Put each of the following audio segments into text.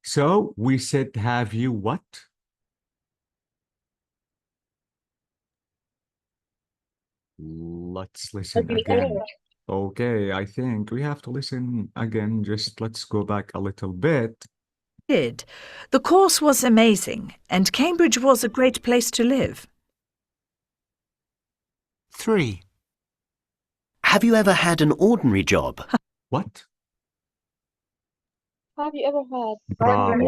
So we said, have you what? Let's listen again. Okay, I think we have to listen again. Just let's go back a little bit. Did. The course was amazing, and Cambridge was a great place to live. 3. Have you ever had an ordinary job? What? Have you ever had? Bravo.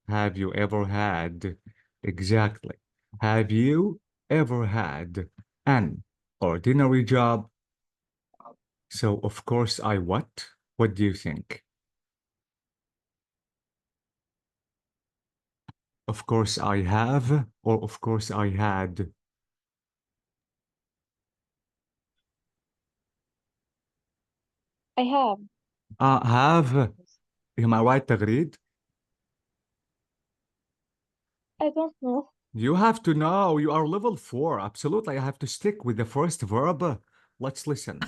Have you ever had? Exactly. Have you ever had an ordinary job? So, of course, I what? What do you think? Of course, I have, or of course, I had. I have. Have. Am I right, Tagreed? I don't know. You have to know. You are level 4. Absolutely. I have to stick with the first verb. Let's listen.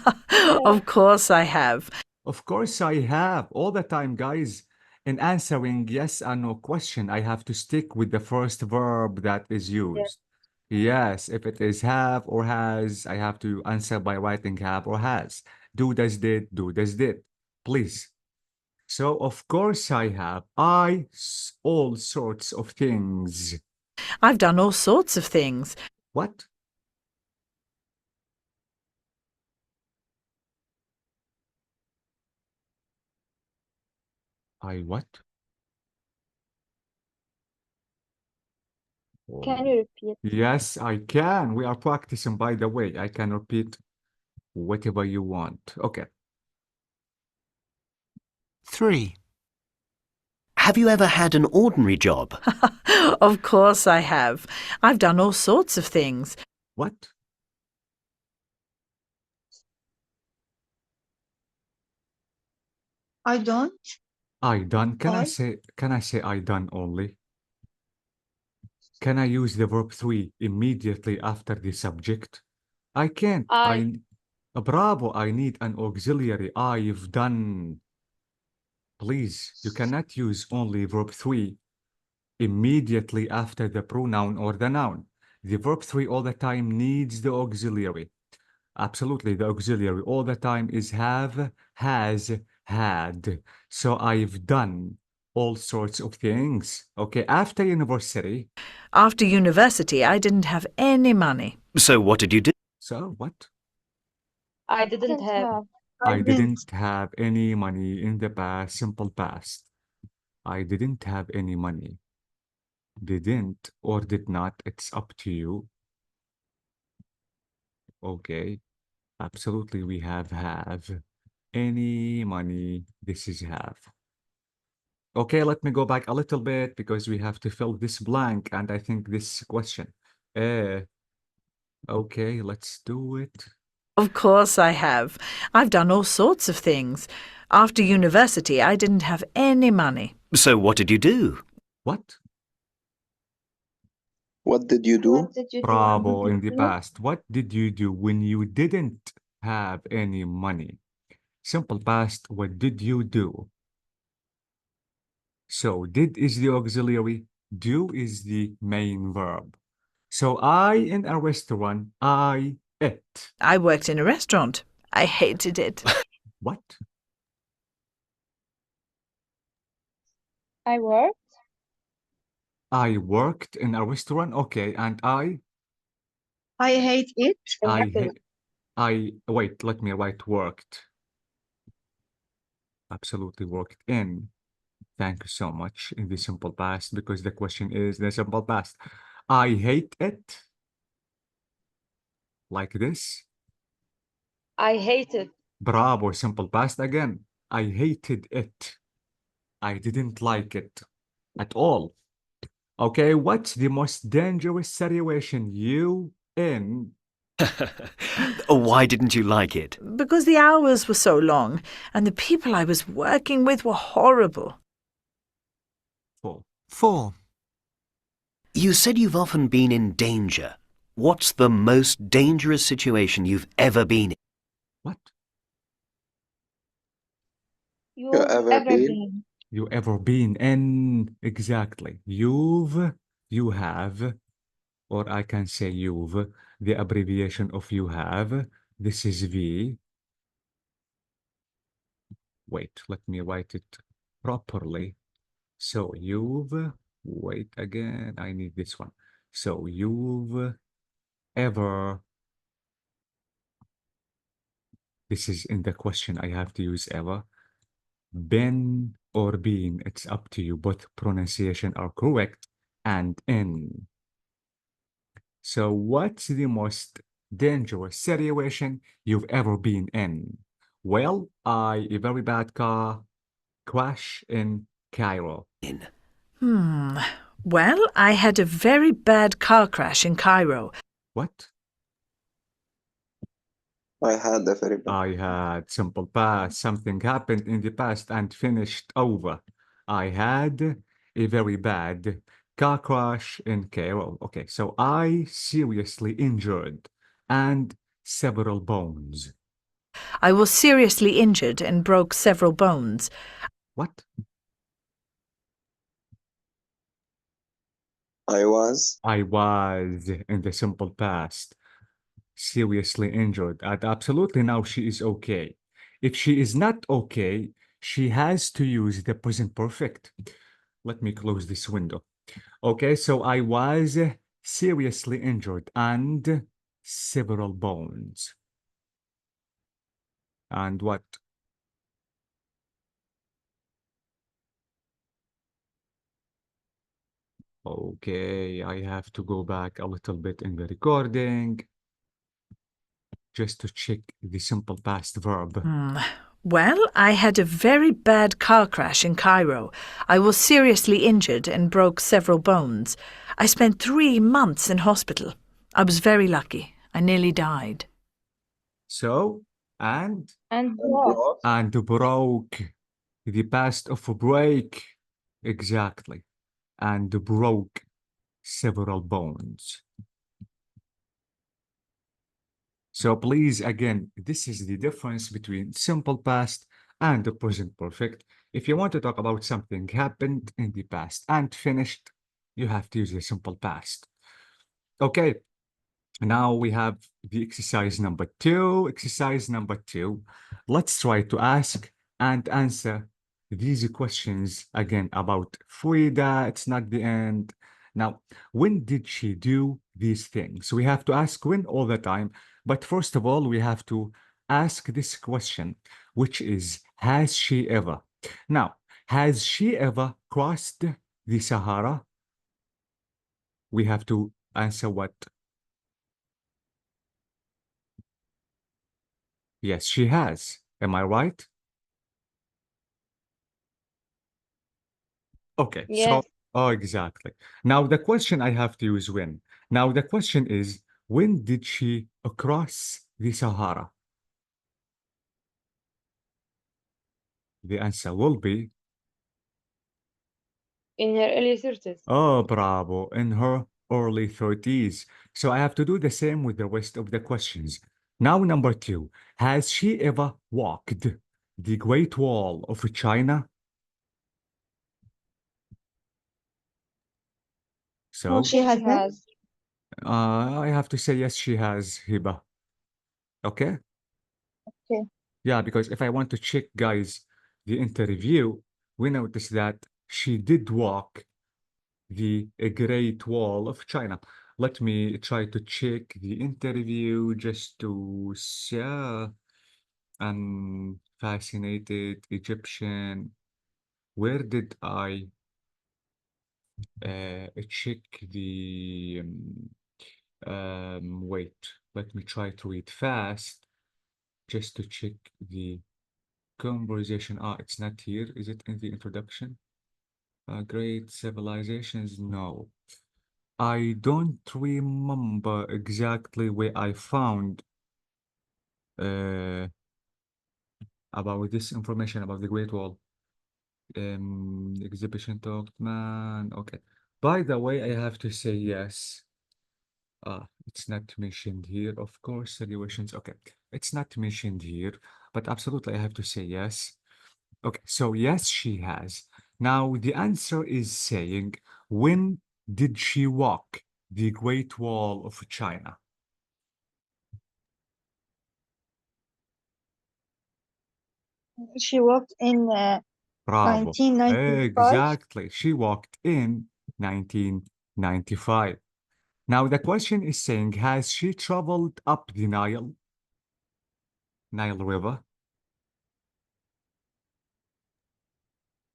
Of course I have. Of course, I have all the time, guys. In answering yes and no question, I have to stick with the first verb that is used. Yes, if it is have or has, I have to answer by writing have or has. Do, does, did, do, does, did. Please. So, of course, I have. All sorts of things. I've done all sorts of things. What? I what? Can you repeat? Yes, I can. We are practicing, by the way. I can repeat whatever you want. Okay. 3. Have you ever had an ordinary job? Of course I have. I've done all sorts of things. What? I don't. I done. I? Can I say I done only? Can I use the verb 3 immediately after the subject? I can't. Bravo, I need an auxiliary. I've done. Please, you cannot use only verb 3 immediately after the pronoun or the noun. The verb 3 all the time needs the auxiliary. Absolutely, the auxiliary all the time is have, has, had. So I've done all sorts of things. Okay, after university. After university, I didn't have any money. So what did you do? So what? I didn't have. I didn't have any money in the past, simple past. I didn't have any money. Didn't or did not, it's up to you. Okay, absolutely, we have any money. This is have. Okay, let me go back a little bit because we have to fill this blank and I think this question. Okay, let's do it. Of course I have. I've done all sorts of things. After university, I didn't have any money. So what did you do? What? What did you do? Bravo, in the past. What did you do when you didn't have any money? Simple past, what did you do? So did is the auxiliary, do is the main verb. So I in a restaurant, I ate. I worked in a restaurant. I hated it. What? I worked. I worked in a restaurant. Okay, and I hate it. wait, let me write worked. Absolutely worked in. Thank you so much in the simple past because the question is the simple past. I hate it. Like this. I hated. Bravo, simple past again. I hated it. I didn't like it at all. Okay, what's the most dangerous situation you in? Why didn't you like it? Because the hours were so long and the people I was working with were horrible. 4. 4. You said you've often been in danger. What's the most dangerous situation you've ever been in? What? You've ever ever been? been. You ever been in? Exactly. You have, or I can say you've, the abbreviation of you have. This is V. Wait, let me write it properly. So you've, wait again, I need this one. So you've ever, this is in the question, I have to use ever. Been or been, it's up to you. Both pronunciation are correct. And in. So what's the most dangerous situation you've ever been in? Well, a very bad car crash in Cairo. Well, I had a very bad car crash in Cairo. What? I had a very bad. I had simple past. Something happened in the past and finished over. I had a very bad car crash in Cairo. Okay, so I seriously injured and several bones. I was seriously injured and broke several bones. What? I was. I was in the simple past seriously injured, and absolutely now she is okay. If she is not okay, she has to use the present perfect. Let me close this window. Okay, so I was seriously injured and several bones. And what? Okay, I have to go back a little bit in the recording just to check the simple past verb. Well, I had a very bad car crash in Cairo. I was seriously injured and broke several bones. I spent 3 months in hospital. I was very lucky. I nearly died. So, and what? and broke. The past of break. Exactly. And broke several bones. So please, again, this is the difference between simple past and the present perfect. If you want to talk about something happened in the past and finished, you have to use the simple past. Okay, now we have the exercise number 2. Exercise number 2. Let's try to ask and answer these questions again about Frida. It's not the end. Now, when did she do these things? We have to ask when all the time. But first of all, we have to ask this question, which is, has she ever? Now, has she ever crossed the Sahara? We have to answer what? Yes, she has. Am I right? Okay, so, Yes. oh, exactly. Now the question I have to use when. Now the question is, when did she cross the Sahara? The answer will be, In her early 30s. oh, bravo, in her early 30s. So I have to do the same with the rest of the questions. Now, number 2, has she ever walked the Great Wall of China? So, She hasn't. I have to say yes, she has, Hiba. Okay? Okay. Yeah, because if I want to check, guys, the interview, we notice that she did walk the Great Wall of China. Let me try to check the interview just to see. I'm fascinated Egyptian. Where did I check the wait, let me try to read fast just to check the conversation. It's not here. Is it in the introduction? Great civilizations? No. I don't remember exactly where I found about this information about the Great Wall. Exhibition talked, man. Okay. By the way, I have to say yes. It's not mentioned here, of course, situations. Okay. It's not mentioned here, but absolutely I have to say yes. Okay, so yes, she has. Now, the answer is saying, when did she walk the Great Wall of China? She worked in Bravo. 1995. Exactly. She walked in 1995. Now, the question is saying, has she traveled up the Nile River?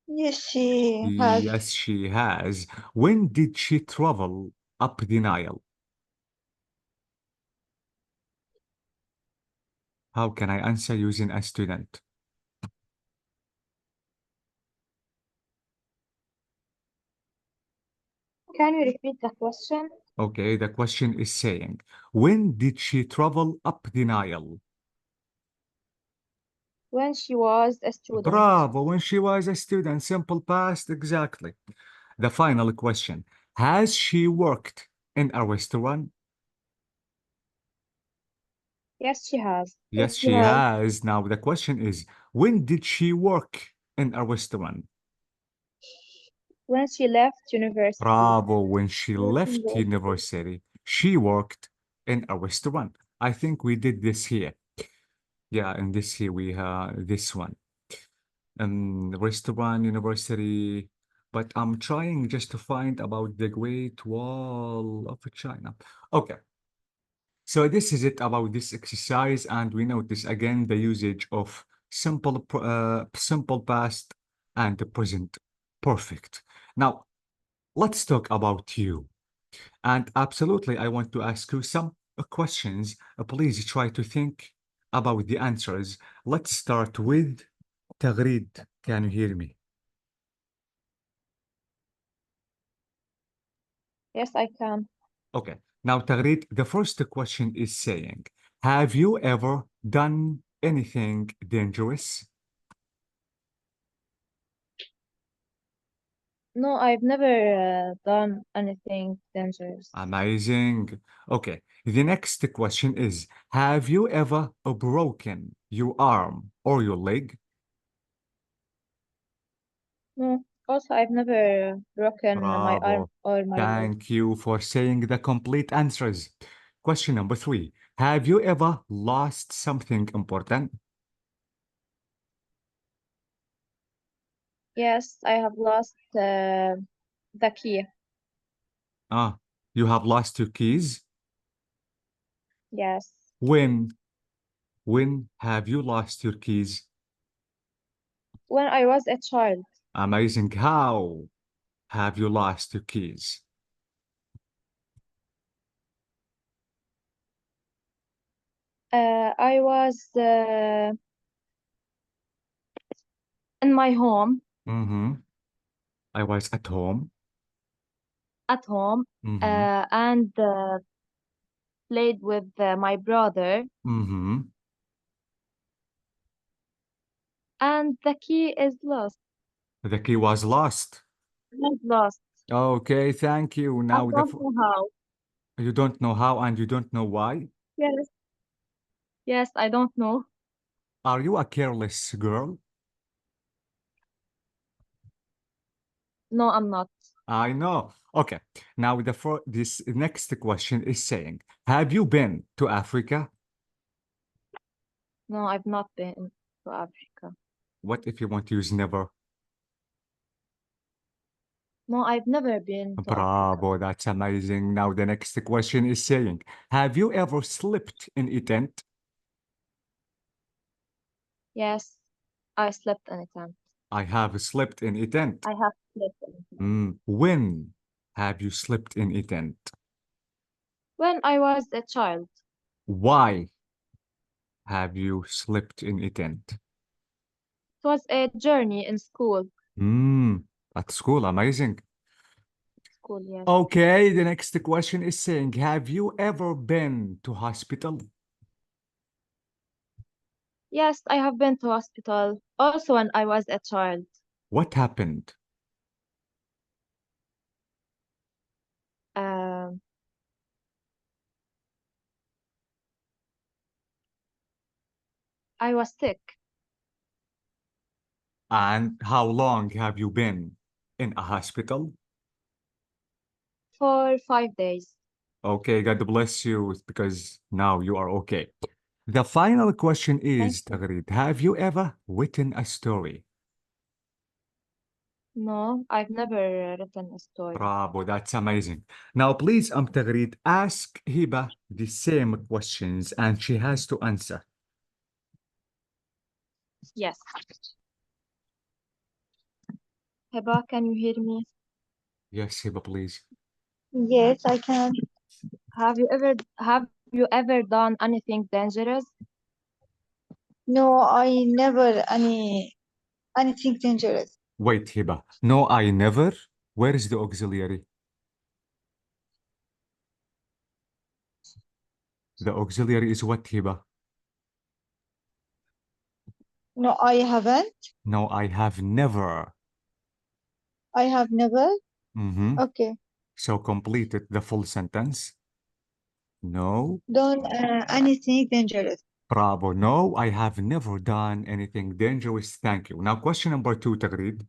Yes, she has. Yes, she has. When did she travel up the Nile? How can I answer using a student? Can you repeat the question? Okay, the question is saying, when did she travel up the Nile? When she was a student. Bravo, when she was a student, simple past, exactly. The final question, has she worked in a restaurant? Yes, she has. Yes, she has. Now the question is, when did she work in a restaurant? When she left university. Bravo, when she Yes, left university. university, she worked in a restaurant. I think we did this here. Yeah, and this here we have this one. Restaurant, university, but I'm trying just to find about the Great Wall of China. Okay. So this is it about this exercise, and we notice again the usage of simple past and the present perfect. Now, let's talk about you. And absolutely, I want to ask you some questions. Please try to think about the answers. Let's start with Tagrid. Can you hear me? Yes, I can. Okay. Now, Tagrid, the first question is saying, have you ever done anything dangerous? No, I've never done anything dangerous. Amazing. Okay. The next question is, have you ever broken your arm or your leg? No. Also, I've never broken my arm Bravo. or my leg. Thank you for saying the complete answers. Question number 3. Have you ever lost something important? Yes, I have lost the key. Ah, you have lost your keys? Yes. When? When have you lost your keys? When I was a child. Amazing. How have you lost your keys? I was in my home. Mm-hmm. I was at home. At home, Mm-hmm. and played with my brother, Mm-hmm. and the key is lost. The key was lost. Is lost. Okay, thank you. I Now don't know how. you don't know how and you don't know why. Yes. Yes, I don't know. Are you a careless girl? No, I'm not. I know. Okay. Now this next question is saying, have you been to Africa? No, I've not been to Africa. What if you want to use never? No, I've never been to Africa. Bravo, that's amazing. Now the next question is saying, have you ever slept in a tent? Yes, I slept in a tent. I have slept in a tent. I have slept in a tent. When have you slept in a tent? When I was a child. Why have you slept in a tent? It was a journey in school. At school, amazing. School, yes. Okay, the next question is saying, have you ever been to hospital? Yes, I have been to hospital also when I was a child. What happened? Um, I was sick. And how long have you been In a hospital? For 5 days. Okay, God bless you because now you are okay. The final question is, Tagreed, have you ever written a story? No, I've never written a story. Bravo, that's amazing. Now, please, Tagreed, ask Hiba the same questions and she has to answer. Yes. Heba, can you hear me? Yes, Hiba, please. Yes, I can. Have you ever done anything dangerous? No, I never anything dangerous. Wait, Hiba. No, I never. Where is the auxiliary? The auxiliary is what, Hiba? No, I haven't. No, I have never. I have never. Mm-hmm. Okay. So completed the full sentence. No. Done anything dangerous. Bravo. No, I have never done anything dangerous. Thank you. Now, question number 2, Tagreed.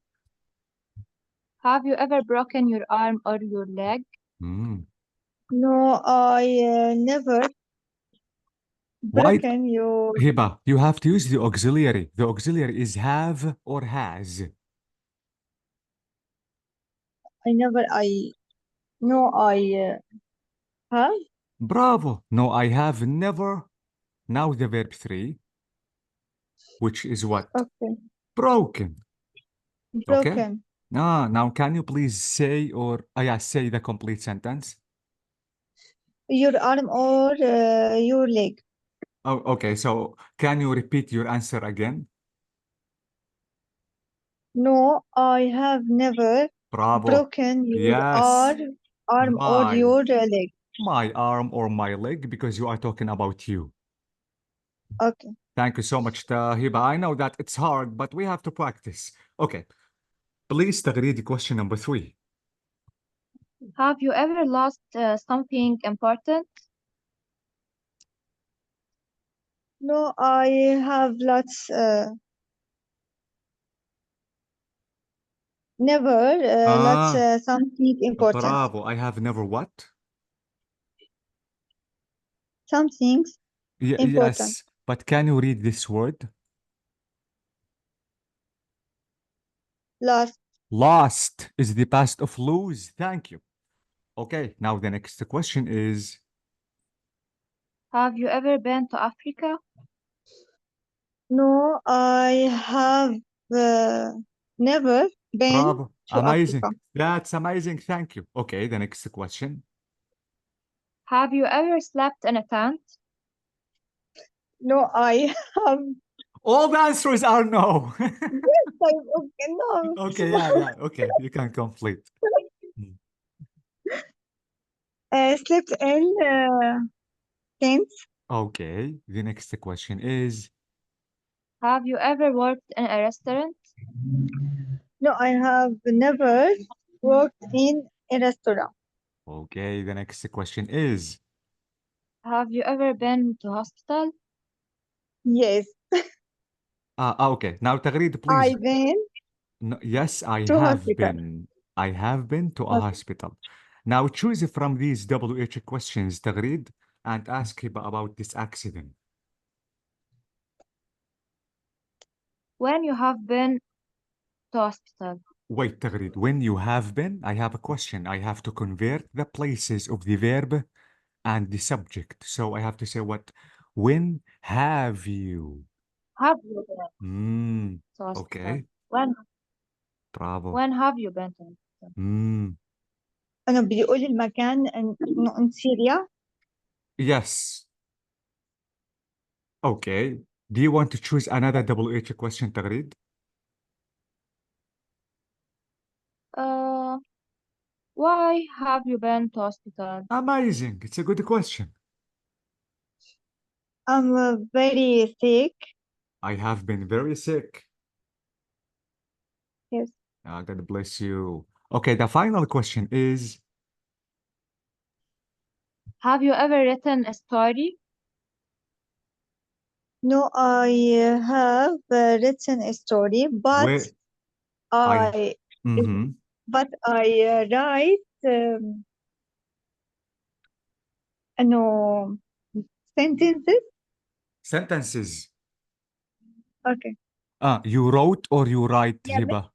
Have you ever broken your arm or your leg? Mm. No, I never Why? broken your. Hiba, you have to use the auxiliary. The auxiliary is have or has. I never. No, I have. Bravo. No, I have never. Now the verb 3, which is what? Okay. Broken. Okay. Broken. Now can you please say say the complete sentence? Your arm or your leg. Oh, okay. So can you repeat your answer again? No, I have never Bravo. broken your Yes. arm or My your leg. arm or my leg because you are talking about you. Okay. Thank you so much, Hiba. I know that it's hard, but we have to practice. Okay. Please read question number 3. Have you ever lost something important? No, I have lots. Never lots something important. Bravo. I have never what? Some things important. Yes, but can you read this word? Lost. Lost is the past of lose. Thank you. Okay, now the next question is, Have you ever been to Africa? No, I have never been bravo, to amazing. Africa. That's amazing. Thank you. Okay, the next question. Have you ever slept in a tent? No, I have. All the answers are no. Okay, no. Okay, yeah. Okay, you can complete. Slept in tents. Okay, the next question is, Have you ever worked in a restaurant? No, I have never worked in a restaurant. okay, the next question is, Have you ever been to hospital? Yes, okay, now Tagreed, please. I've been No, yes, I to have hospital. been. I have been to a Okay. hospital. Now choose from these WH questions, Tagreed, and ask him about this accident. When you have been to hospital? Wait, Tagreed, when you have been, I have a question. I have to convert the places of the verb and the subject. So I have to say what? When have you? Have you been to hospital? Okay. Bravo. When have you been to hospital? أنا بيقول المكان إنه in Syria. Yes. Okay. Do you want to choose another WH question, Tagreed? Why have you been to hospital? Amazing. It's a good question. I'm very sick. I have been very sick. Yes. God bless you. Okay, the final question is, Have you ever written a story? No, I have written a story, but where I mm-hmm. but I write no sentences. Sentences. Okay. You wrote or you write, Yeah, Hiba?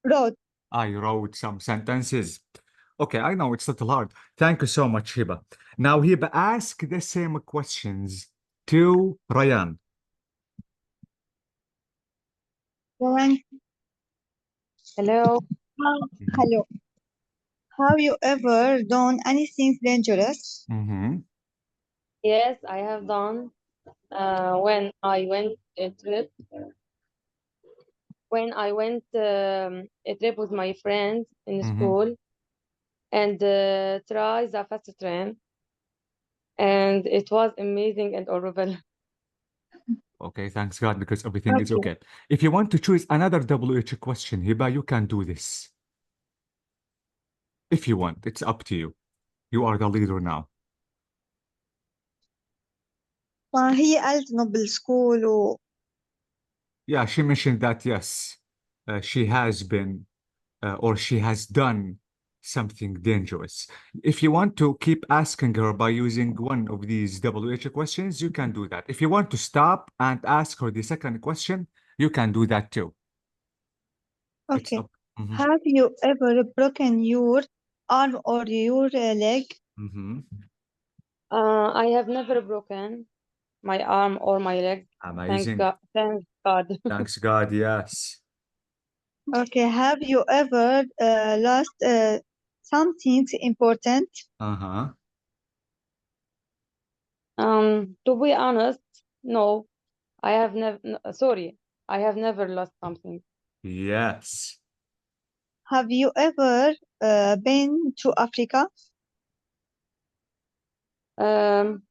wrote. I wrote some sentences. Okay, I know it's a little hard. Thank you so much, Hiba. Now, Hiba, ask the same questions to Ryan. Hello. Hello. Have you ever done anything dangerous? Mm-hmm. Yes, I have done. When I went a trip. When I went a trip with my friends in Mm-hmm. school and try the fast train, and it was amazing and horrible. Okay, thanks God, because everything is Okay. okay. If you want to choose another WH question, Hiba, you can do this. If you want, it's up to you. You are the leader now. هي قالت إنه بالسكول Yeah, she mentioned that, yes, she has been or she has done something dangerous. If you want to keep asking her by using one of these WH questions, you can do that. If you want to stop and ask her the second question, you can do that too. It's Okay. up. Mhm. Have you ever broken your arm or your leg? Mhm. I have never broken my arm or my leg. Thank Amazing. God. Thank God. Thanks God, yes. Okay. Have you ever lost something important? Uh-huh. To be honest, no, I have never. Sorry, I have never lost something. Yes. Have you ever been to Africa? Um,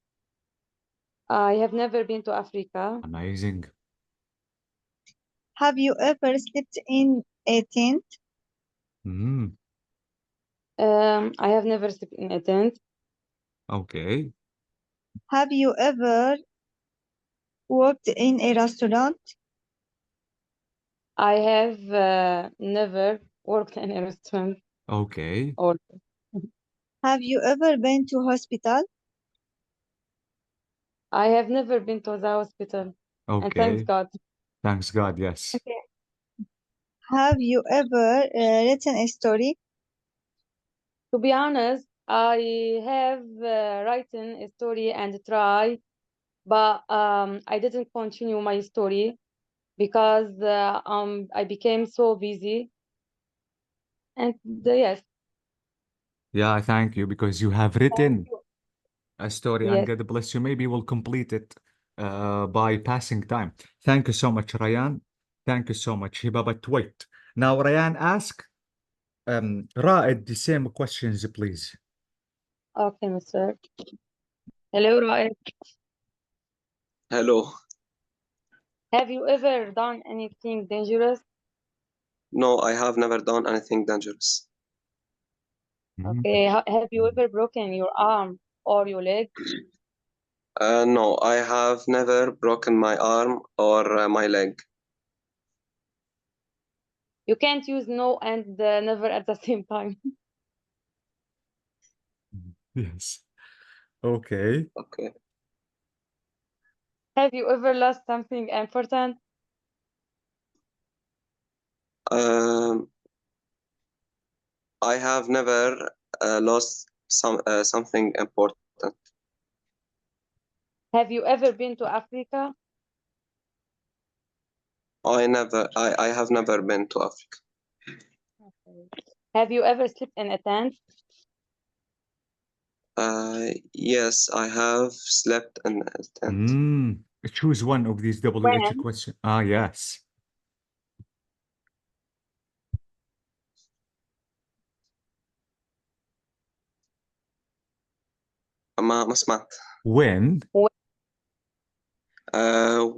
I have never been to Africa. Amazing. Have you ever slept in a tent? Mm. I have never slept in a tent. Okay. Have you ever worked in a restaurant? I have never worked in a restaurant. Okay. Or Have you ever been to hospital? I have never been to the hospital. And thanks Okay. God. Thanks God, yes. Okay. Have you ever written a story? To be honest, I have written a story and try, but I didn't continue my story because I became so busy. And yes, Yeah, thank you, because you have thank written you. a story, and Yes. God bless you. Maybe we'll complete it by passing time. Thank you so much, Ryan. Thank you so much, Hiba. But wait. Now, Ryan, ask Raed the same questions, please. Okay, Mr. Hello, Raed. Hello. Have you ever done anything dangerous? No, I have never done anything dangerous. Mhm. Okay. Have you ever broken your arm or your leg? No, I have never broken my arm or my leg. You can't use no and never at the same time. Yes. Okay. Okay. Have you ever lost something important? Um, I have never lost something important. Have you ever been to Africa? I have never been to Africa. Okay. Have you ever slept in a tent? Yes, I have slept in a tent. Choose one of these WH When? questions. Ah, yes. ما سمعت. When?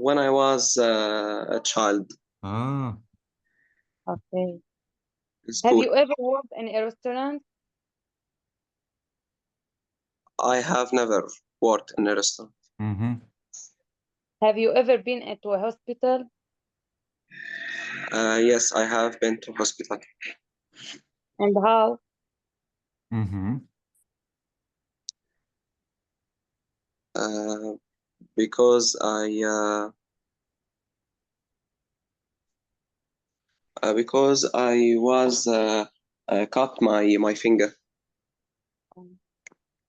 When I was a child Okay. in Have school, you ever worked in a restaurant? I have never worked in a restaurant. Mm-hmm. Have you ever been to a hospital? Yes, I have been to hospital. And how? Mm-hmm. Uh, because I was cut my finger.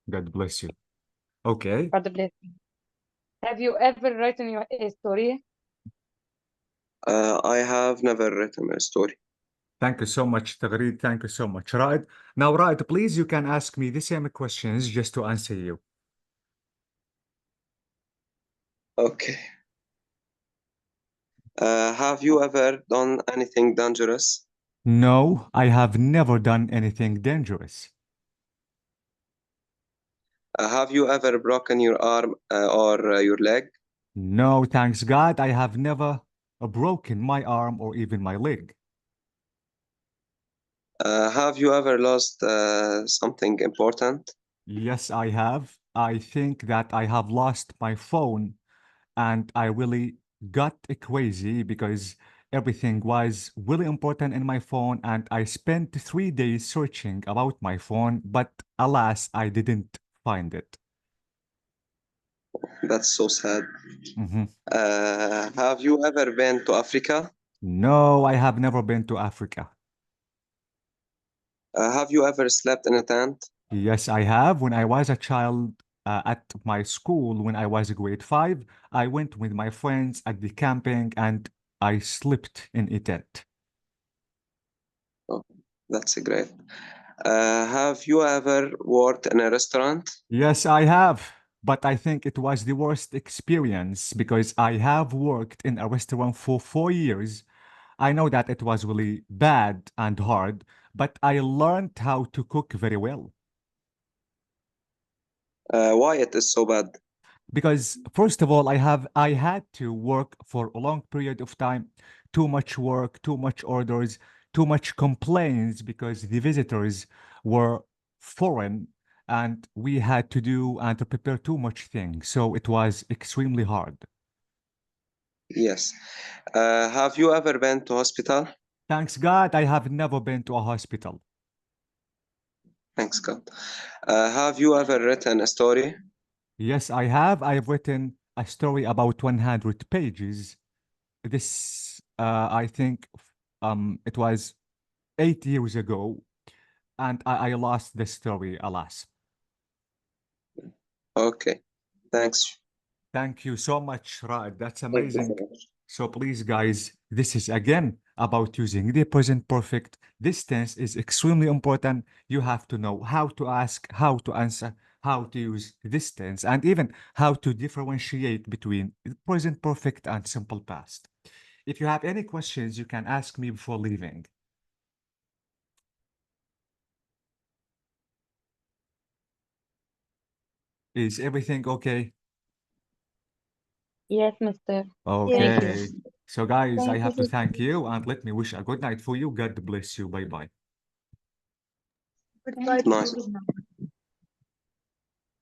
God bless you. Okay. God bless you. Have you ever written a story? I have never written a story. Thank you so much, Tagreed. Thank you so much. Raed. Now, Raed, please, you can ask me the same questions just to answer you. Okay. Have you ever done anything dangerous? No, I have never done anything dangerous. Have you ever broken your arm or your leg? No, thanks God, I have never broken my arm or even my leg. Have you ever lost something important? Yes, I have. I think that I have lost my phone and I really got crazy because everything was really important in my phone and I spent 3 days searching about my phone, but alas, I didn't find it. That's so sad. Mhm. Have you ever been to Africa? No, I have never been to Africa. Have you ever slept in a tent? Yes, I have. When I was a child at my school, when I was grade 5, I went with my friends at the camping and I slept in a tent. Oh, that's great. Have you ever worked in a restaurant? Yes, I have. But I think it was the worst experience because I have worked in a restaurant for 4 years. I know that it was really bad and hard, but I learned how to cook very well. Why it is so bad? Because first of all, I had to work for a long period of time, too much work, too much orders, too much complaints because the visitors were foreign and we had to do and to prepare too much things. So it was extremely hard. Yes. Have you ever been to hospital? Thanks God, I have never been to a hospital. Thanks God. Have you ever written a story? Yes, I have. I've written a story about 100 pages. This, I think, it was 8 years ago, and I lost the story, alas. Okay. Thanks. Thank you so much, Raed. That's Thank you so amazing. much. So please, guys, this is again about using the present perfect. This tense is extremely important. You have to know how to ask, how to answer, how to use this tense, and even how to differentiate between present perfect and simple past. If you have any questions, you can ask me before leaving. Is everything okay? Yes, mister. Thank you. Okay. So guys, I Thank have to you. thank you and let me wish a good night for you. God bless you. Bye bye. Goodbye. Nice. Good night.